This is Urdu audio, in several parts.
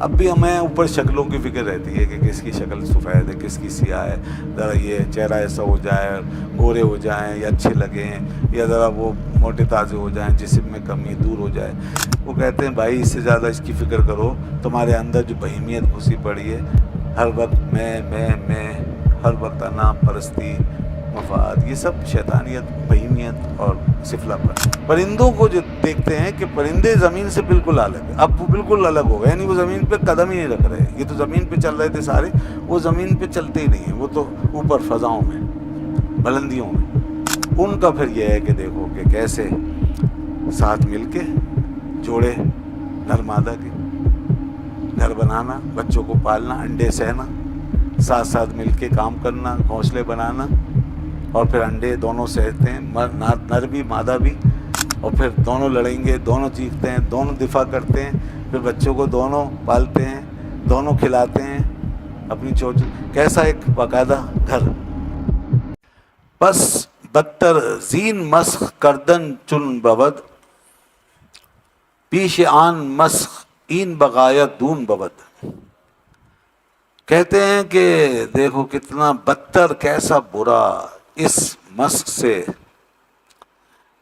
اب بھی ہمیں اوپر شکلوں کی فکر رہتی ہے کہ کس کی شکل سفید ہے، کس کی سیاہ ہے، ذرا یہ چہرہ ایسا ہو جائے، گورے ہو جائیں یا اچھے لگیں، یا ذرا وہ موٹے تازے ہو جائیں، جسم میں کمی دور ہو جائے۔ وہ کہتے ہیں بھائی اس سے زیادہ اس کی فکر کرو، تمہارے اندر جو بہیمیت گھسی پڑی ہے، ہر وقت میں، ہر وقت انا پرستی، مفاد، یہ سب شیطانیت، بہیمیت اور سفلا پر۔ پرندوں کو جو دیکھتے ہیں کہ پرندے زمین سے بالکل الگ ہے، اب وہ بالکل الگ ہو گئے، یعنی وہ زمین پہ قدم ہی نہیں رکھ رہے۔ یہ تو زمین پہ چل رہے تھے سارے، وہ زمین پہ چلتے ہی نہیں ہیں، وہ تو اوپر فضاؤں میں، بلندیوں میں۔ ان کا پھر یہ ہے کہ دیکھو کہ کیسے ساتھ مل کے جوڑے نر مادہ کے، گھر بنانا، بچوں کو پالنا، انڈے سہنا، ساتھ ساتھ مل کے کام کرنا، گھونسلے بنانا، اور پھر انڈے دونوں سہتے ہیں، نر بھی مادہ بھی، اور پھر دونوں لڑیں گے، دونوں جیتتے ہیں، دونوں دفاع کرتے ہیں، پھر بچوں کو دونوں پالتے ہیں، دونوں کھلاتے ہیں اپنی چوچ، کیسا ایک باقاعدہ گھر۔ پس بدتر زین مسخ کردن چن بود، پیش آن مسخ این بغایت دون بود۔ کہتے ہیں کہ دیکھو کتنا بدتر، کیسا برا، اس مسخ سے،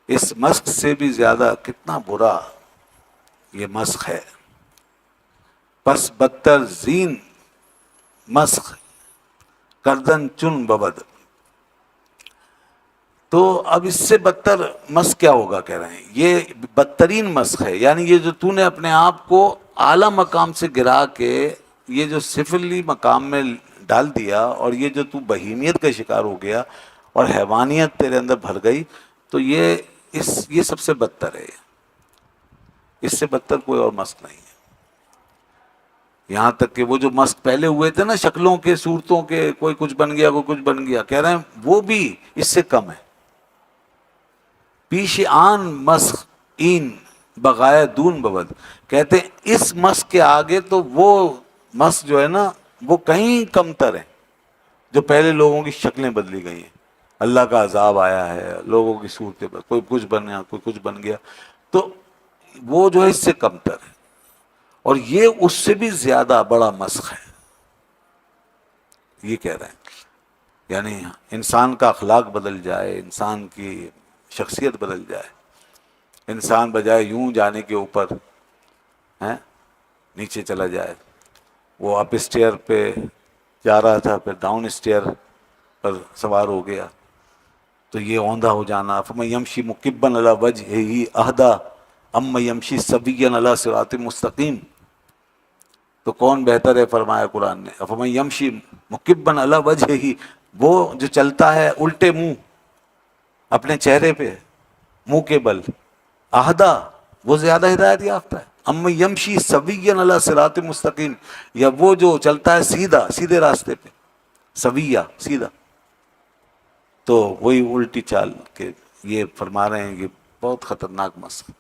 اس مسخ سے بھی زیادہ کتنا برا یہ مسخ ہے۔ پس بدتر زین مسخ کردن چن بود، تو اب اس سے بدتر مسخ کیا ہوگا، کہہ رہے ہیں یہ بدترین مسخ ہے، یعنی یہ جو تو نے اپنے آپ کو اعلیٰ مقام سے گرا کے یہ جو سفلی مقام میں ڈال دیا، اور یہ جو تو بہیمیت کا شکار ہو گیا اور حیوانیت تیرے اندر بھر گئی، تو یہ سب سے بدتر ہے، اس سے بدتر کوئی اور مسخ نہیں ہے۔ یہاں تک کہ وہ جو مسخ پہلے ہوئے تھے نا، شکلوں کے، صورتوں کے، کوئی کچھ بن گیا، کوئی کچھ بن گیا، کہہ رہے ہیں وہ بھی اس سے کم ہے۔ پیش آن مسخ این بغایہ دون بود، کہتے ہیں اس مسخ کے آگے تو وہ مسخ جو ہے نا وہ کہیں کم تر ہے، جو پہلے لوگوں کی شکلیں بدلی گئی ہیں، اللہ کا عذاب آیا ہے، لوگوں کی صورتیں، کوئی کچھ بن گیا، کوئی کچھ بن گیا، تو وہ جو ہے اس سے کم تر ہے، اور یہ اس سے بھی زیادہ بڑا مسخ ہے، یہ کہہ رہے ہیں۔ یعنی انسان کا اخلاق بدل جائے، انسان کی شخصیت بدل جائے، انسان بجائے یوں جانے کے اوپر نیچے چلا جائے، وہ اپ اسٹیئر پہ جا رہا تھا، پھر ڈاؤن اسٹیئر پر سوار ہو گیا، تو یہ اوندھا ہو جانا۔ فمن یمشی مکبا علی وجہہ اہدی اما یمشی سویا علی صراط مستقیم، تو کون بہتر ہے، فرمایا قرآن نے، فمن یمشی مکبا علی وجہہ، وہ جو چلتا ہے الٹے منہ اپنے چہرے پہ، منہ کے بل، اہدی، وہ زیادہ ہدایت یافتہ ہے، اما یمشی سویا علی صراط مستقیم، یا وہ جو چلتا ہے سیدھا، سیدھے راستے پہ، سویا، سیدھا، تو وہی الٹی چال کے یہ فرما رہے ہیں کہ بہت خطرناک مسئلہ۔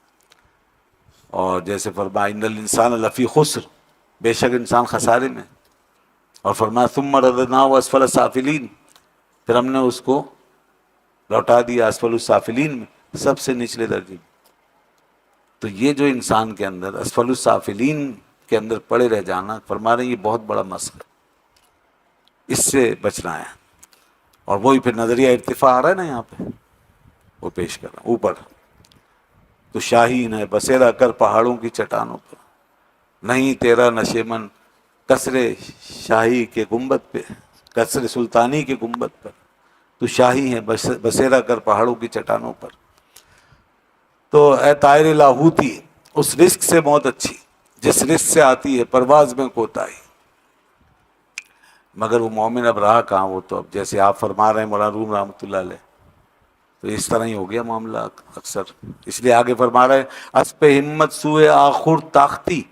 اور جیسے فرمایا ان الانسان لفی خسر، بے شک انسان خسارے میں، اور فرمایا ثم رددناہ اسفل سافلین، پھر ہم نے اس کو لوٹا دیا اسفل السافلین میں، سب سے نچلے درجے میں۔ تو یہ جو انسان کے اندر اسفل السافلین کے اندر پڑے رہ جانا، فرما رہے ہیں یہ بہت بڑا مسئلہ، اس سے بچنا ہے۔ اور وہی پھر نظریہ ارتفاع آ رہا ہے نا یہاں پہ، وہ پیش کر رہا ہوں اوپر، تو شاہین ہے بسیرا کر پہاڑوں کی چٹانوں پر، نہیں تیرا نشیمن قصر شاہی کے گنبد پہ، قصر سلطانی کے گنبد پر، تو شاہی ہے بسیرا کر پہاڑوں کی چٹانوں پر۔ تو اے طائر لاہوتی، اس رزق سے موت اچھی جس رزق سے آتی ہے پرواز میں کوتاہی۔ مگر وہ مومن اب رہا کہاں، وہ تو اب جیسے آپ فرما رہے ہیں مولانا روم رحمۃ اللہ علیہ، تو اس طرح ہی ہو گیا معاملہ اکثر۔ اس لیے آگے فرما رہے ہیں اسب ہمت سوئے آخر تاختی،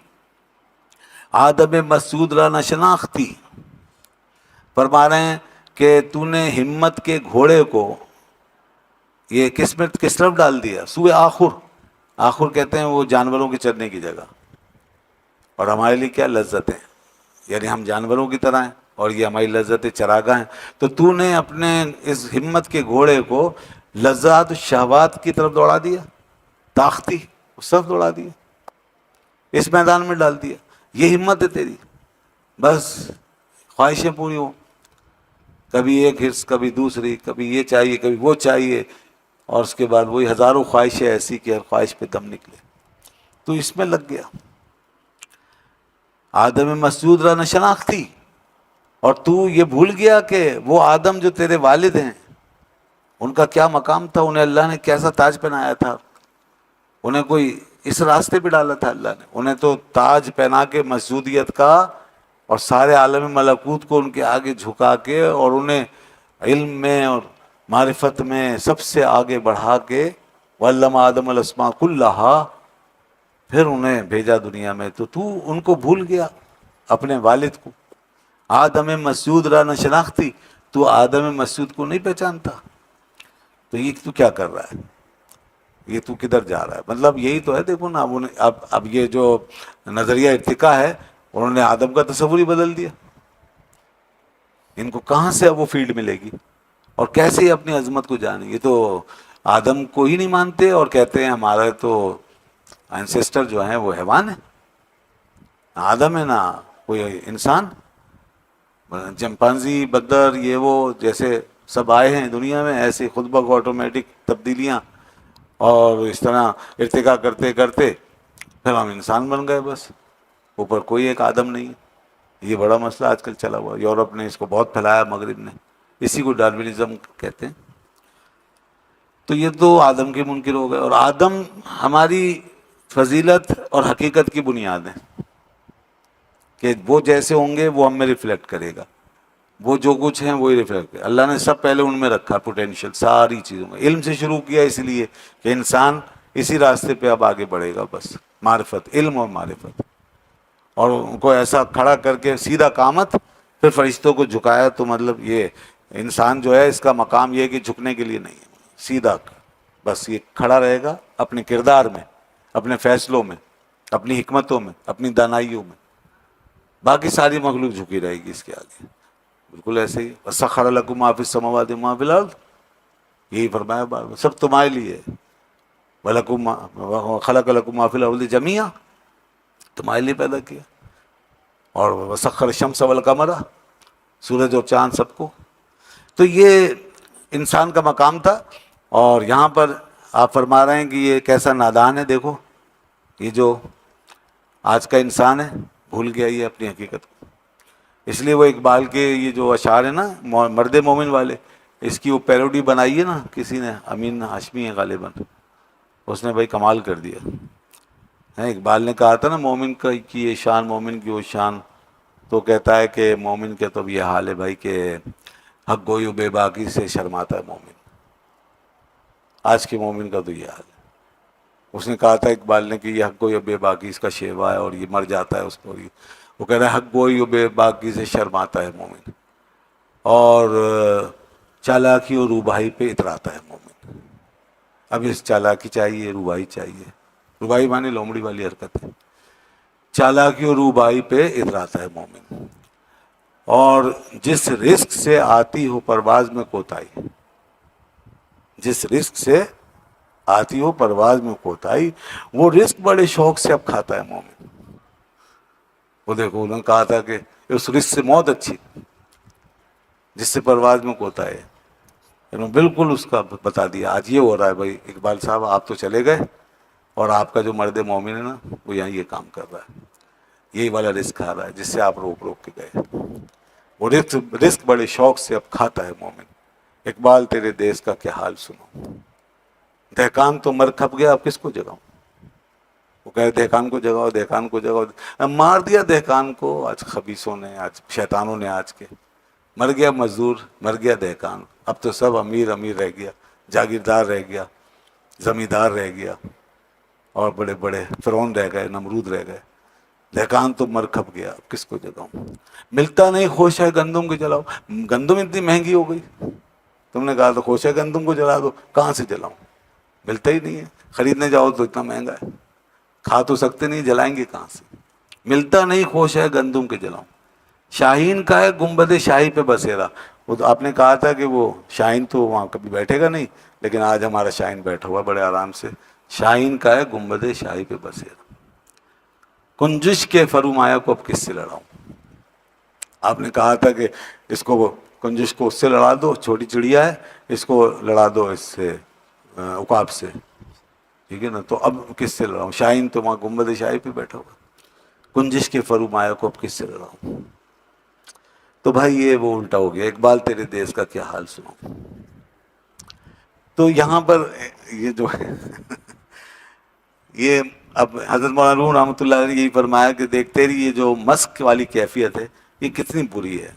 آدم مسعود را نشناختی، فرما رہے ہیں کہ تو نے ہمت کے گھوڑے کو یہ کس طرف ڈال دیا، سوئے آخر، آخر کہتے ہیں وہ جانوروں کے چرنے کی جگہ، اور ہمارے لیے کیا لذتیں، یعنی ہم جانوروں کی طرح ہیں اور یہ ہماری لذت چراگاہ ہیں، تو تو نے اپنے اس ہمت کے گھوڑے کو لذات شہوات کی طرف دوڑا دیا، طاقتی اس طرف دوڑا دیا، اس میدان میں ڈال دیا۔ یہ ہمت ہے تیری، بس خواہشیں پوری ہوں، کبھی ایک حرص، کبھی دوسری، کبھی یہ چاہیے کبھی وہ چاہیے، اور اس کے بعد وہی ہزاروں خواہشیں ایسی کہ ہر خواہش پہ دم نکلے. تو اس میں لگ گیا. آدم مسجود را نہ شناختی، اور تو یہ بھول گیا کہ وہ آدم جو تیرے والد ہیں ان کا کیا مقام تھا، انہیں اللہ نے کیسا تاج پہنایا تھا، انہیں کوئی اس راستے پہ ڈالا تھا اللہ نے. انہیں تو تاج پہنا کے مسجودیت کا اور سارے عالم ملکوت کو ان کے آگے جھکا کے اور انہیں علم میں اور معرفت میں سب سے آگے بڑھا کے وَعَلَّمَ آدَمَ الْأَسْمَاءَ كُلَّهَا پھر انہیں بھیجا دنیا میں. تو ان کو بھول گیا، اپنے والد کو. آدم مسجود را نہ شناختی، تو آدم مسجود کو نہیں پہچانتا. تو یہ تو کیا کر رہا ہے، یہ تو کدھر جا رہا ہے. مطلب یہی تو ہے. دیکھو نا اب یہ جو نظریہ ارتقاء ہے انہوں نے آدم کا تصور ہی بدل دیا. ان کو کہاں سے اب وہ فیلڈ ملے گی اور کیسے اپنی عظمت کو جانیں. یہ تو آدم کو ہی نہیں مانتے اور کہتے ہیں ہمارا تو اینسیسٹر جو ہیں وہ حیوان ہیں، آدم ہے نا کوئی انسان. چمپانزی، بدر، یہ وہ جیسے سب آئے ہیں دنیا میں ایسے خود بخود آٹومیٹک تبدیلیاں، اور اس طرح ارتقاء کرتے کرتے پھر ہم انسان بن گئے بس، اوپر کوئی ایک آدم نہیں ہے. یہ بڑا مسئلہ آج کل چلا ہوا، یورپ نے اس کو بہت پھیلایا، مغرب نے، اسی کو ڈارونزم کہتے ہیں. تو یہ تو آدم کے منکر ہو گئے. اور آدم ہماری فضیلت اور حقیقت کی بنیاد ہے کہ وہ جیسے ہوں گے وہ ہم میں ریفلیکٹ کرے گا، وہ جو کچھ ہیں وہی ریفلیکٹ کرے. اللہ نے سب پہلے ان میں رکھا پوٹینشیل ساری چیزوں میں. علم سے شروع کیا اس لیے کہ انسان اسی راستے پہ اب آگے بڑھے گا، بس معرفت، علم اور معرفت. اور ان کو ایسا کھڑا کر کے سیدھا قامت، پھر فرشتوں کو جھکایا. تو مطلب یہ انسان جو ہے اس کا مقام یہ ہے کہ جھکنے کے لیے نہیں ہے، سیدھا بس یہ کھڑا رہے گا اپنے کردار میں، اپنے فیصلوں میں، اپنی حکمتوں میں، اپنی دانائیوں میں. باقی ساری مخلوق جھکی رہے گی اس کے آگے. بالکل ایسے ہی وَسَخَّرَ لَكُم مَا فِي السَّمَاوَاتِ وَمَا فِي الْأَرْضِ، یہی فرمایا بار بار سب تمہارے لیے ہے. خَلَقَ لَكُم مَا فِي الْأَرْضِ جَمِيعًا، تمہارے لیے پیدا کیا. اور وَسَخَّرَ الشَّمْسَ وَالْقَمَرَ، سورج اور چاند سب کو. تو یہ انسان کا مقام تھا. اور یہاں پر آپ فرما رہے ہیں کہ یہ کیسا نادان ہے. دیکھو یہ جو آج کا انسان ہے بھول گیا یہ اپنی حقیقت کو. اس لیے وہ اقبال کے یہ جو اشعار ہیں نا مرد مومن والے، اس کی وہ پیروڈی بنائی ہے نا کسی نے، امین ہاشمی ہے غالباً، اس نے بھائی کمال کر دیا. اقبال نے کہا تھا نا مومن کی یہ شان، مومن کی وہ شان. تو کہتا ہے کہ مومن کے تو یہ حال ہے بھائی کہ حق گوئی و بے باکی سے شرماتا ہے مومن. آج کے مومن کا تو یہ حال ہے. اس نے کہا تھا اقبال نے کہ یہ حق گوئی و بے باکی اس کا شیوا ہے اور یہ مر جاتا ہے اس کو. وہ کہہ رہا ہے حق گوئی و بے باکی سے شرماتا ہے مومن، اور چالاکی و روبائی پہ اتراتا ہے مومن. اب اس چالاکی چاہیے، روبائی چاہیے. روبائی معنی لومڑی والی حرکت ہے. چالاکی و روبائی پہ اتراتا ہے مومن. اور جس رزق سے آتی ہو پرواز میں کوتاہی، جس رزق سے آتی ہو پرواز میں کوتاہی، وہ رزق بڑے شوق سے اب کھاتا ہے مومن. وہ دیکھو انہوں نے کہا تھا کہ اس رزق سے موت اچھی جس سے پرواز میں کوتاہی ہے. انہوں نے بالکل اس کا بتا دیا. آج یہ ہو رہا ہے بھائی اقبال صاحب، آپ تو چلے گئے اور آپ کا جو مرد مومن ہے نا وہ یہاں یہ کام کر رہا ہے، یہی والا رزق کھا رہا ہے جس سے آپ روک روک کے گئے. وہ رزق بڑے شوق سے اب کھاتا ہے مومن. اقبال تیرے دیس کا کیا حال سنو، دہقان تو مر کھپ گیا اب کس کو جگاؤں. وہ کہے دہقان کو جگاؤ، دہقان کو جگاؤ. مار دیا دہقان کو آج خبیثوں نے، آج شیطانوں نے. آج کے مر گیا مزدور، مر گیا دہقان. اب تو سب امیر امیر رہ گیا، جاگیردار رہ گیا، زمیندار رہ گیا، اور بڑے بڑے فرعون رہ گئے، نمرود رہ گئے. دہقان تو مر کھپ گیا اب کس کو جگاؤں. ملتا نہیں خوشہ گندم کو جلاؤ. گندم اتنی مہنگی ہو گئی، تم نے کہا تو خوشہ گندم کو جلا دو، کہاں سے جلاؤں، ملتا ہی نہیں ہے. خریدنے جاؤ تو اتنا مہنگا ہے، کھا تو سکتے نہیں، جلائیں گے کہاں سے. ملتا نہیں خوشہ گندم کے جلاؤں. شاہین کا ہے گنبد شاہی پہ بسیرا. وہ تو آپ نے کہا تھا کہ وہ شاہین تو وہاں کبھی بیٹھے گا نہیں، لیکن آج ہمارا شاہین بیٹھا ہوا بڑے آرام سے. شاہین کا ہے گنبد شاہی پہ بسیرا. کنجش کے فرمایا کو اب کس سے لڑاؤں. آپ نے کہا تھا کہ اس کو کنجش کو اس سے لڑا دو، چھوٹی چڑیا ہے، اس کو لڑا دو اس سے عقاب سے، ٹھیک ہے نا. تو اب کس سے لڑاؤں؟ شاہین تو وہاں گنبد شاہی پہ بیٹھا ہوا، کنجش کے فرمایا کو اب کس سے لڑاؤں. تو بھائی یہ وہ الٹا ہو گیا. اقبال تیرے دیس کا کیا حال سناؤں. تو یہاں پر یہ جو ہے یہ اب حضرت مولانا روم رحمۃ اللہ علیہ نے یہی فرمایا کہ دیکھ تیری یہ جو مسک والی کیفیت ہے یہ کتنی بری ہے،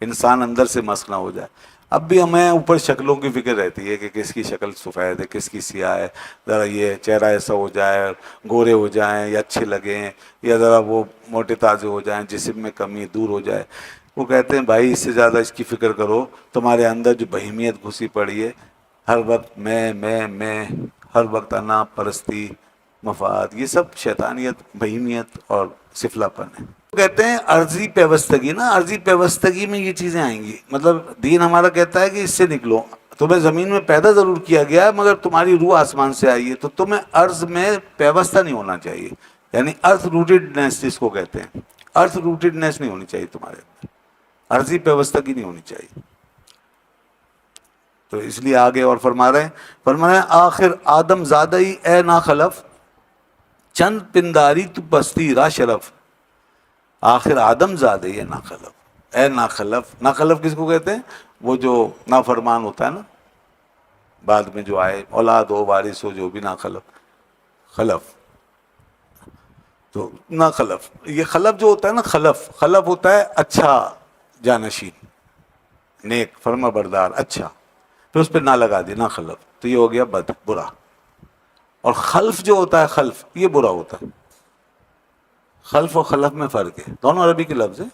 انسان اندر سے مسک نہ ہو جائے. اب بھی ہمیں اوپر شکلوں کی فکر رہتی ہے کہ کس کی شکل سفید ہے، کس کی سیاہ ہے، ذرا یہ چہرہ ایسا ہو جائے، گورے ہو جائیں یا اچھے لگیں، یا ذرا وہ موٹے تازے ہو جائیں، جسم میں کمی دور ہو جائے. وہ کہتے ہیں بھائی اس سے زیادہ اس کی فکر کرو تمہارے اندر جو بہیمیت گھسی پڑی ہے، ہر وقت میں، ہر وقت انا پرستی، مفاد، یہ سب شیطانیت، بہیمیت اور سفلاپن ہے. کہتے ہیں عرضی پیوستگی نا، عرضی پیوستگی میں یہ چیزیں آئیں گی. مطلب دین ہمارا کہتا ہے کہ اس سے نکلو، تمہیں زمین میں پیدا ضرور کیا گیا ہے مگر تمہاری روح آسمان سے آئی ہے، تو تمہیں عرض میں پیوستہ نہیں ہونا چاہیے. یعنی ارتھ روٹیڈنیس جس کو کہتے ہیں، ارتھ روٹیڈنیس نہیں ہونی چاہیے تمہارے اندر، عرضی پیوستگی نہیں ہونی چاہیے. تو اس لیے آگے اور فرما رہے ہیں آخر آدم زادہ ہی اے ناخلف، چند پنداری تو پستی را شرف. آخر آدم زادہ ہی اے ناخلف، اے ناخلف. ناخلف کس کو کہتے ہیں؟ وہ جو نافرمان ہوتا ہے نا، بعد میں جو آئے، اولاد ہو وارث ہو جو بھی ناخلف، خلف. تو ناخلف، یہ خلف جو ہوتا ہے نا، خلف ہوتا ہے اچھا جانشین، نیک، فرما بردار، اچھا، پھر اس پہ نہ لگا دی، ناخلف، تو یہ ہو گیا بد، برا. اور خلف جو ہوتا ہے، خلف یہ برا ہوتا ہے. خلف اور خلف میں فرق ہے، دونوں عربی کے لفظ ہیں.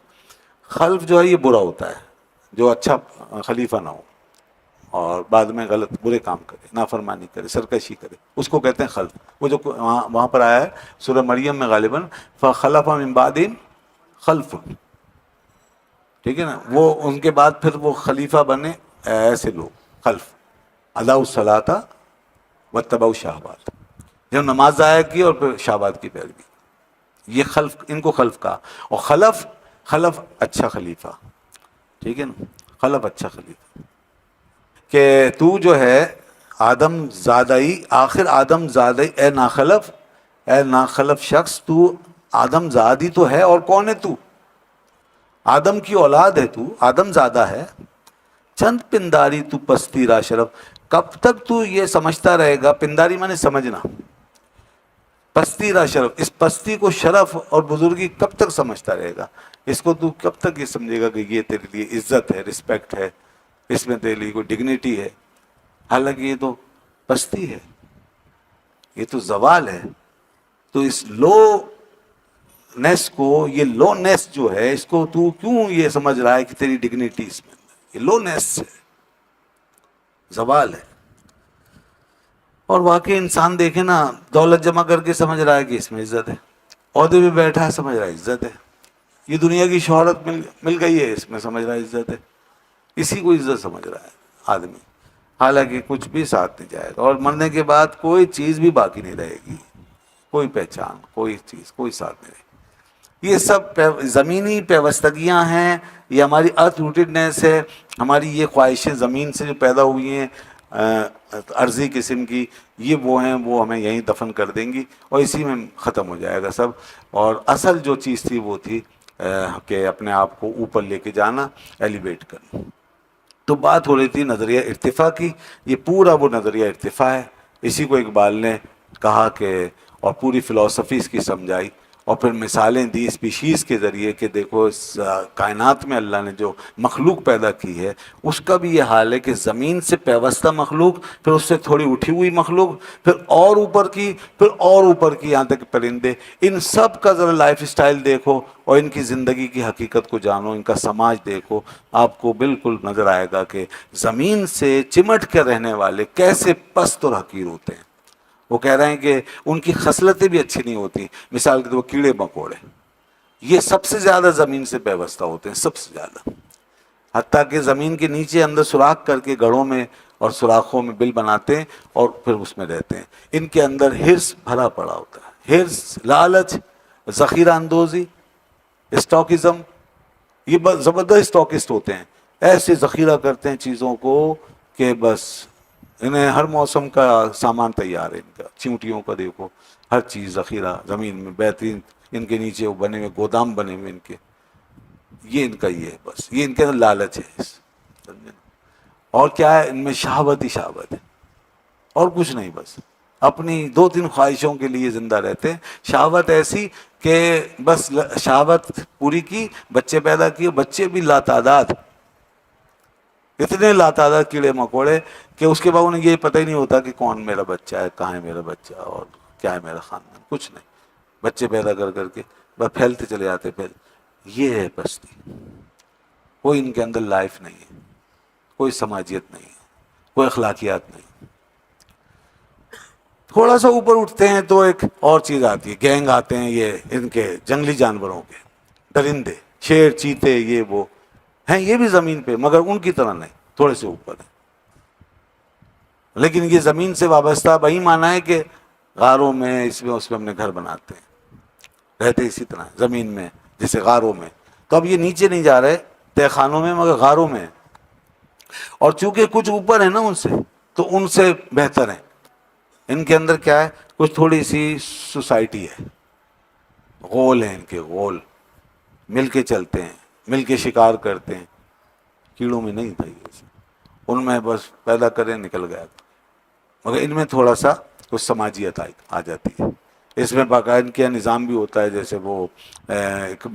خلف جو ہے یہ برا ہوتا ہے، جو اچھا خلیفہ نہ ہو اور بعد میں غلط برے کام کرے، نافرمانی کرے، سرکشی کرے، اس کو کہتے ہیں خلف. وہ جو وہاں پر آیا ہے سورہ مریم میں غالباً فخلف من بعدہم خلف، ٹھیک ہے نا، وہ ان کے بعد پھر وہ خلیفہ بنے ایسے لوگ، خلف اضاعوا الصلاۃ واتبعوا الشہوات، جب نماز ضائع کی اور پھر شہوات کی پیروی، یہ خلف، ان کو خلف کہا. اور خلف اچھا خلیفہ، ٹھیک ہے نا، خلف اچھا خلیفہ. کہ تو جو ہے آدم زادئی، آخر آدم زادئی اے ناخلف، اے ناخلف شخص، تو آدم زادی تو ہے، اور کون ہے تو؟ آدم کی اولاد ہے تو، آدم زادہ ہے. چند پنداری تو پستی را شرف، کب تک تو یہ سمجھتا رہے گا، پنداری مانے سمجھنا، پستی را شرف، اس پستی کو شرف اور بزرگی کب تک سمجھتا رہے گا؟ اس کو تو کب تک یہ سمجھے گا کہ یہ تیرے لیے عزت ہے، رسپیکٹ ہے، اس میں تیرے لیے کوئی ڈگنیٹی ہے؟ حالانکہ یہ تو پستی ہے، یہ تو زوال ہے. تو اس لو نیس کو، یہ لو نیس جو ہے، اس کو تو کیوں یہ سمجھ رہا ہے کہ تیری ڈگنیٹی اس میں؟ یہ لو نیس ہے، زوال ہے. اور واقعی انسان دیکھے نا، دولت جمع کر کے سمجھ رہا ہے کہ اس میں عزت ہے، عہدے پہ بیٹھا ہے سمجھ رہا ہے عزت ہے، یہ دنیا کی شہرت مل گئی ہے اس میں سمجھ رہا ہے عزت ہے، اسی کو عزت سمجھ رہا ہے آدمی. حالانکہ کچھ بھی ساتھ نہیں جائے گا، اور مرنے کے بعد کوئی چیز بھی باقی نہیں رہے گی، کوئی پہچان، کوئی چیز، کوئی ساتھ نہیں رہے گی. یہ سب زمینی پیوستگیاں ہیں، یہ ہماری ارتھ روٹیڈنیس ہے، ہماری یہ خواہشیں زمین سے جو پیدا ہوئی ہیں عرضی قسم کی، یہ وہ ہیں، وہ ہمیں یہیں دفن کر دیں گی اور اسی میں ختم ہو جائے گا سب. اور اصل جو چیز تھی وہ تھی کہ اپنے آپ کو اوپر لے کے جانا، ایلیویٹ کرنا. تو بات ہو رہی تھی نظریہ ارتفاع کی، یہ پورا وہ نظریہ ارتفاع ہے. اسی کو اقبال نے کہا کہ، اور پوری فلسفی اس کی سمجھائی، اور پھر مثالیں دی اسپیشیز کے ذریعے کہ دیکھو اس کائنات میں اللہ نے جو مخلوق پیدا کی ہے اس کا بھی یہ حال ہے کہ زمین سے پیوستہ مخلوق، پھر اس سے تھوڑی اٹھی ہوئی مخلوق، پھر اور اوپر کی، پھر اور اوپر کی، یہاں تک پرندے، ان سب کا ذرا لائف سٹائل دیکھو اور ان کی زندگی کی حقیقت کو جانو، ان کا سماج دیکھو، آپ کو بالکل نظر آئے گا کہ زمین سے چمٹ کر رہنے والے کیسے پست اور حقیر ہوتے ہیں. وہ کہہ رہے ہیں کہ ان کی خصلتیں بھی اچھی نہیں ہوتی. مثال کے طور پر کیڑے مکوڑے، یہ سب سے زیادہ زمین سے پیوستہ ہوتے ہیں، سب سے زیادہ، حتیٰ کہ زمین کے نیچے اندر سوراخ کر کے گڑھوں میں اور سوراخوں میں بل بناتے ہیں اور پھر اس میں رہتے ہیں. ان کے اندر ہرس بھرا پڑا ہوتا ہے، ہرس، لالچ، ذخیرہ اندوزی، اسٹاکزم، یہ بس زبردست اسٹاکسٹ ہوتے ہیں، ایسے ذخیرہ کرتے ہیں چیزوں کو کہ بس انہیں ہر موسم کا سامان تیار ہے ان کا. چیونٹیوں کا دیکھو، ہر چیز ذخیرہ زمین میں بہترین، ان کے نیچے وہ بنے ہوئے گودام بنے ہوئے ان کے. یہ ان کا یہ ہے، بس یہ ان کے اندر لالچ ہے. سمجھے نا؟ اور کیا ہے ان میں؟ شہوت ہی شہوت ہے، اور کچھ نہیں. بس اپنی 2-3 خواہشوں کے لیے زندہ رہتے ہیں. شہوت ایسی کہ بس شہوت پوری کی، بچے پیدا کیے، بچے بھی لاتعداد، اتنے لاتعداد کیڑے مکوڑے کہ اس کے بعد انہیں یہ پتہ ہی نہیں ہوتا کہ کون میرا بچہ ہے، کہاں ہے میرا بچہ، اور کیا ہے میرا خاندان. کچھ نہیں، بچے پیدا کر کر کے بس پھیلتے چلے جاتے. یہ ہے پستی. کوئی ان کے اندر لائف نہیں ہے، کوئی سماجیت نہیں ہے، کوئی اخلاقیات نہیں. تھوڑا سا اوپر اٹھتے ہیں تو ایک اور چیز آتی ہے، گینگ آتے ہیں یہ ان کے جنگلی جانوروں کے، درندے، شیر، چیتے، یہ وہ ہیں. یہ بھی زمین پہ، مگر ان کی طرح نہیں، تھوڑے سے اوپر ہیں. لیکن یہ زمین سے وابستہ وہی مانا ہے کہ غاروں میں، اس میں اس میں اپنے گھر بناتے ہیں، رہتے اسی طرح زمین میں جیسے غاروں میں. تو اب یہ نیچے نہیں جا رہے تہ خانوں میں، مگر غاروں میں. اور چونکہ کچھ اوپر ہیں نا ان سے، تو ان سے بہتر ہیں. ان کے اندر کیا ہے؟ کچھ تھوڑی سی سوسائٹی ہے، غول ہیں ان کے، غول مل کے چلتے ہیں، مل کے شکار کرتے ہیں. کیڑوں میں نہیں تھا یہ، ان میں بس پیدا کریں نکل گیا. مگر ان میں تھوڑا سا کچھ سماجیت آ جاتی ہے. اس میں باقاعدہ کیا نظام بھی ہوتا ہے، جیسے وہ ایک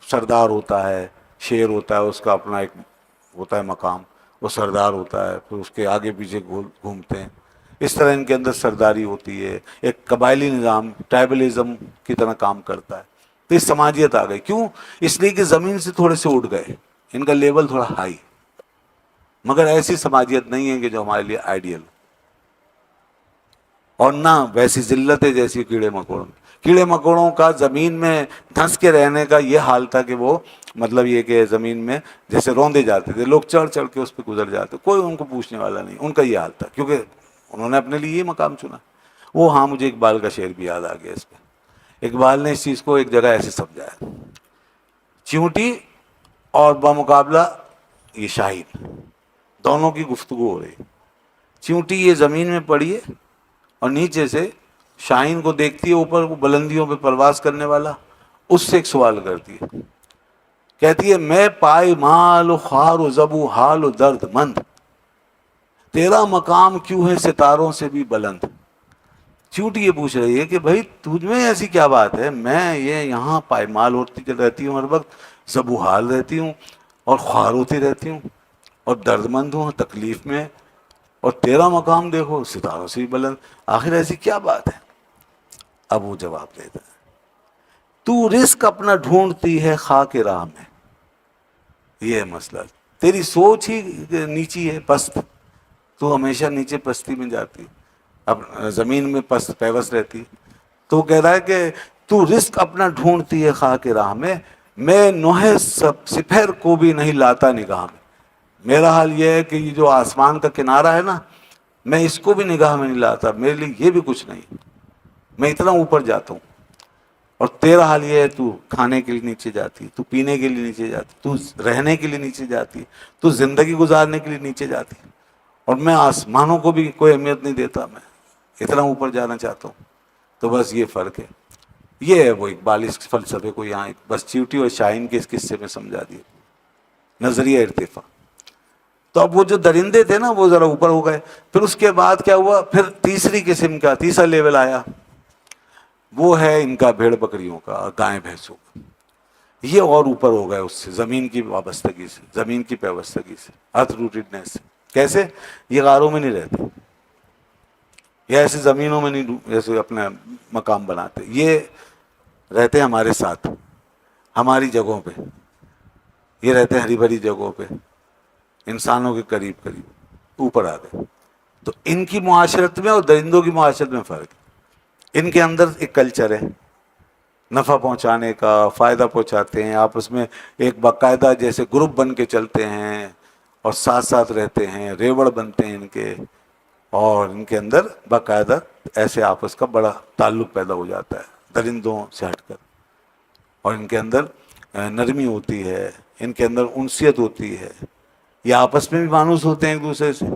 سردار ہوتا ہے، شیر ہوتا ہے، اس کا اپنا ایک ہوتا ہے مقام، وہ سردار ہوتا ہے، پھر اس کے آگے پیچھے گھومتے ہیں. اس طرح ان کے اندر سرداری ہوتی ہے، ایک قبائلی نظام، ٹرائبلزم کی طرح کام کرتا ہے. تو اس سماجیت آ گئی. کیوں؟ اس لیے کہ زمین سے تھوڑے سے اٹھ گئے، ان کا لیول تھوڑا ہائی. مگر ایسی سماجیت نہیں ہے کہ جو ہمارے لیے آئیڈیل، اور نہ ویسی ذلت ہے جیسی کیڑے مکوڑوں. کیڑے مکوڑوں کا زمین میں دھنس کے رہنے کا یہ حال تھا کہ وہ مطلب یہ کہ زمین میں جیسے روندے جاتے تھے لوگ، چڑھ چڑھ کے اس پہ گزر جاتے، کوئی ان کو پوچھنے والا نہیں. ان کا یہ حال تھا کیونکہ انہوں نے اپنے لیے یہ مقام چنا. وہ ہاں، مجھے اقبال کا شعر بھی یاد آ گیا اس پہ. اقبال نے اس چیز کو ایک جگہ ایسے سمجھایا: چیونٹی اور بمقابلہ یہ شاہین، دونوں کی گفتگو ہو رہی. چیونٹی یہ زمین میں پڑی ہے اور نیچے سے شاہین کو دیکھتی ہے، اوپر وہ بلندیوں پہ پرواز کرنے والا، اس سے ایک سوال کرتی ہے. کہتی ہے: میں پائے مال و خوار و زب و حال و درد مند، تیرا مقام کیوں ہے ستاروں سے بھی بلند. چیونٹی یہ پوچھ رہی ہے کہ بھائی تجھ میں ایسی کیا بات ہے، میں یہ یہاں پائمال ہوتی رہتی ہوں، ہر وقت زب و حال رہتی ہوں اور خوار ہوتی رہتی ہوں اور درد مند ہوں، تکلیف میں، اور تیرا مقام دیکھو ستاروں سے بھی بلند، آخر ایسی کیا بات ہے؟ اب وہ جواب دیتا ہے: تو رزق اپنا ڈھونڈتی ہے خاک راہ میں. یہ ہے مسئلہ، تیری سوچ ہی نیچی ہے، پست. تو ہمیشہ نیچے پستی میں جاتی، اب زمین میں پست پیوست رہتی. تو کہہ رہا ہے کہ تو رزق اپنا ڈھونڈتی ہے خاک راہ میں نوحے سپہر کو بھی نہیں لاتا نگاہ میں. میرا حال یہ ہے کہ یہ جو آسمان کا کنارہ ہے نا، میں اس کو بھی نگاہ میں نہیں لاتا، میرے لیے یہ بھی کچھ نہیں، میں اتنا اوپر جاتا ہوں. اور تیرا حال یہ ہے، تو کھانے کے لیے نیچے جاتی، تو پینے کے لیے نیچے جاتی، تو رہنے کے لیے نیچے جاتی، تو زندگی گزارنے کے لیے نیچے جاتی، اور میں آسمانوں کو بھی کوئی اہمیت نہیں دیتا، میں اتنا اوپر جانا چاہتا ہوں. تو بس یہ فرق ہے. یہ ہے وہ اقبال اس فلسفے کو یہاں بس چیونٹی اور شاہین کے اس قصے میں سمجھا دیا، نظریہ ارتفاع. تو اب وہ جو درندے تھے نا وہ ذرا اوپر ہو گئے. پھر اس کے بعد کیا ہوا؟ پھر تیسری قسم کا تیسرا لیول آیا، وہ ہے ان کا بھیڑ بکریوں کا، گائے بھینسوں کا. یہ اور اوپر ہو گئے اس سے، زمین کی وابستگی سے، زمین کی پیوستگی سے، ارتھ روٹیڈنیس سے. کیسے؟ یہ غاروں میں نہیں رہتے، یہ ایسے زمینوں میں نہیں جیسے اپنا مقام بناتے، یہ رہتے ہمارے ساتھ، ہماری جگہوں پہ. یہ رہتے ہری بھری جگہوں پہ، انسانوں کے قریب قریب، اوپر آ گئے. تو ان کی معاشرت میں اور درندوں کی معاشرت میں فرق ہے. ان کے اندر ایک کلچر ہے نفع پہنچانے کا، فائدہ پہنچاتے ہیں آپس میں، ایک باقاعدہ جیسے گروپ بن کے چلتے ہیں اور ساتھ ساتھ رہتے ہیں، ریوڑ بنتے ہیں ان کے، اور ان کے اندر باقاعدہ ایسے آپس کا بڑا تعلق پیدا ہو جاتا ہے درندوں سے ہٹ کر. اور ان کے اندر نرمی ہوتی ہے، ان کے اندر انسیت ہوتی ہے، یہ آپس میں بھی مانوس ہوتے ہیں ایک دوسرے سے،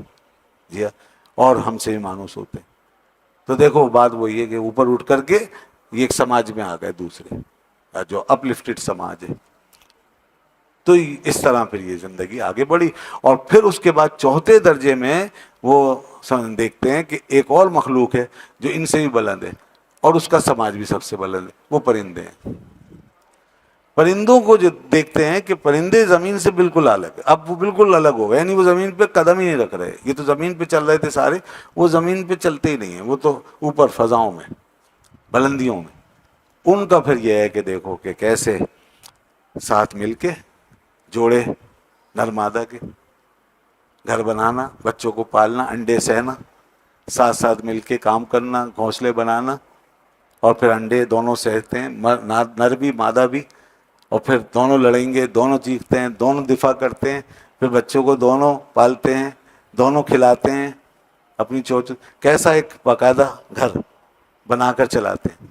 جی ہاں، اور ہم سے بھی مانوس ہوتے ہیں. تو دیکھو بات وہی ہے کہ اوپر اٹھ کر کے یہ ایک سماج میں آ گئے دوسرے، جو اپ لفٹڈ سماج ہے. تو اس طرح پھر یہ زندگی آگے بڑھی. اور پھر اس کے بعد چوتھے درجے میں وہ دیکھتے ہیں کہ ایک اور مخلوق ہے جو ان سے بھی بلند ہے اور اس کا سماج بھی سب سے بلند ہے، وہ پرندے ہیں. پرندوں کو جو دیکھتے ہیں کہ پرندے زمین سے بالکل الگ ہے، اب وہ بالکل الگ ہو گئے، یعنی وہ زمین پہ قدم ہی نہیں رکھ رہے. یہ تو زمین پہ چل رہے تھے سارے، وہ زمین پہ چلتے ہی نہیں ہیں، وہ تو اوپر فضاؤں میں، بلندیوں میں. ان کا پھر یہ ہے کہ دیکھو کہ کیسے ساتھ مل کے جوڑے نر مادہ کے، گھر بنانا، بچوں کو پالنا، انڈے سہنا، ساتھ ساتھ مل کے کام کرنا، گھونسلے بنانا، اور پھر انڈے دونوں سہتے ہیں، نر بھی مادہ بھی، اور پھر دونوں لڑیں گے، دونوں چیختے ہیں، دونوں دفاع کرتے ہیں، پھر بچوں کو دونوں پالتے ہیں، دونوں کھلاتے ہیں اپنی چوچ. کیسا ایک باقاعدہ گھر بنا کر چلاتے ہیں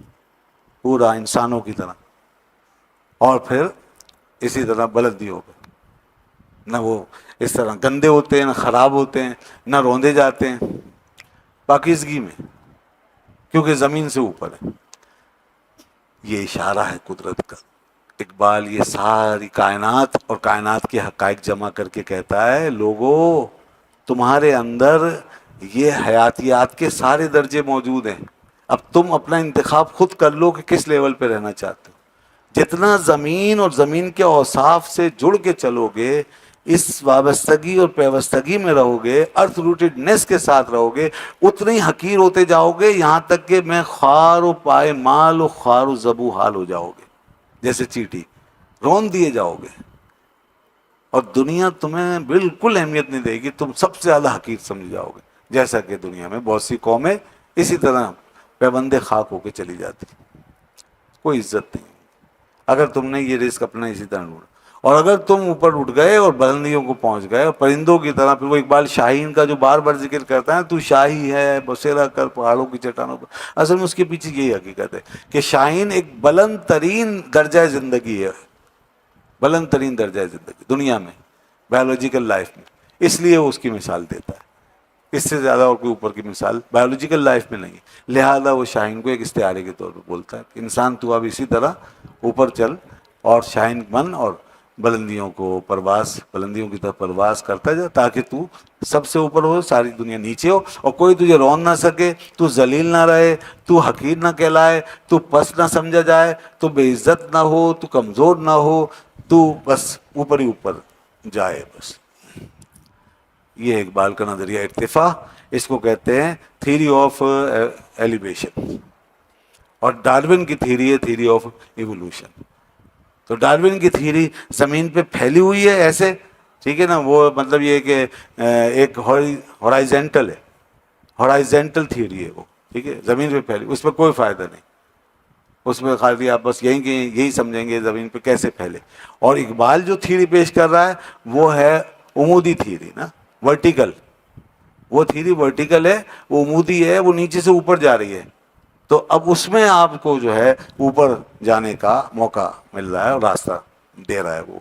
پورا انسانوں کی طرح. اور پھر اسی طرح بلندیوں پہ نہ وہ اس طرح گندے ہوتے ہیں، نہ خراب ہوتے ہیں، نہ روندے جاتے ہیں، پاکیزگی میں، کیونکہ زمین سے اوپر ہے. یہ اشارہ ہے قدرت کا. اقبال یہ ساری کائنات اور کائنات کے حقائق جمع کر کے کہتا ہے، لوگوں تمہارے اندر یہ حیاتیات کے سارے درجے موجود ہیں، اب تم اپنا انتخاب خود کر لو کہ کس لیول پہ رہنا چاہتے ہو. جتنا زمین اور زمین کے اوصاف سے جڑ کے چلو گے، اس وابستگی اور پیوستگی میں رہو گے، ارتھ روٹیڈنیس کے ساتھ رہو گے، اتنے ہی حقیر ہوتے جاؤ گے، یہاں تک کہ میں خوار و پائے مال و خوار و زبو حال ہو جاؤ گے، جیسے چیٹی رون دیے جاؤ گے. اور دنیا تمہیں بالکل اہمیت نہیں دے گی، تم سب سے زیادہ حقیر سمجھ جاؤ گے. جیسا کہ دنیا میں بہت سی قومیں اسی طرح پیبندے خاک ہو کے چلی جاتی، کوئی عزت نہیں اگر تم نے یہ رزق اپنا اسی طرح ڈھونڈا. اور اگر تم اوپر اٹھ گئے اور بلندیوں کو پہنچ گئے اور پرندوں کی طرح، پھر وہ اقبال شاہین کا جو بار بار ذکر کرتا ہے، تو شاہی ہے بسیرا کر پہاڑوں کی چٹانوں پر، اصل میں اس کے پیچھے یہی حقیقت ہے کہ شاہین ایک بلند ترین درجہ زندگی ہے، بلند ترین درجہ زندگی دنیا میں، بایولوجیکل لائف میں. اس لیے وہ اس کی مثال دیتا ہے، اس سے زیادہ اور کوئی اوپر کی مثال بایولوجیکل لائف میں نہیں ہے. لہذا وہ شاہین کو ایک استعارے کے طور پہ بولتا ہے کہ انسان تو اب اسی طرح اوپر چل اور شاہین بن، اور بلندیوں کو پرواز، بلندیوں کی طرف پرواز کرتا جا، تاکہ تو سب سے اوپر ہو، ساری دنیا نیچے ہو، اور کوئی تجھے رون نہ سکے، تو ذلیل نہ رہے، تو حقیر نہ کہلائے، تو پس نہ سمجھا جائے، تو بے عزت نہ ہو، تو کمزور نہ ہو، تو بس اوپر ہی اوپر جائے بس. یہ اقبال کا نظریہ ارتفاع، اس کو کہتے ہیں تھیوری آف ایلیویشن. اور ڈارون کی تھیوری ہے تھیوری آف ایوولوشن. تو ڈارون کی تھیوری زمین پہ پھیلی ہوئی ہے ایسے، ٹھیک ہے نا، وہ مطلب یہ کہ ایک ہورائزنٹل ہے، ہورائزنٹل تھیوری ہے وہ، ٹھیک ہے، زمین پہ پھیلی، اس میں کوئی فائدہ نہیں، اس میں خالی آپ بس یہی سمجھیں گے زمین پہ کیسے پھیلے. اور اقبال جو تھیوری پیش کر رہا ہے وہ ہے عمودی تھیوری نا، ورٹیکل. وہ تھیوری ورٹیکل ہے، وہ عمودی ہے، وہ نیچے سے اوپر جا رہی ہے. تو اب اس میں آپ کو جو ہے اوپر جانے کا موقع مل رہا ہے اور راستہ دے رہا ہے وہ،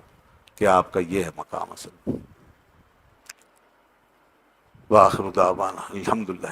کہ آپ کا یہ ہے مقام اصل. وآخر دعوانا الحمدللہ.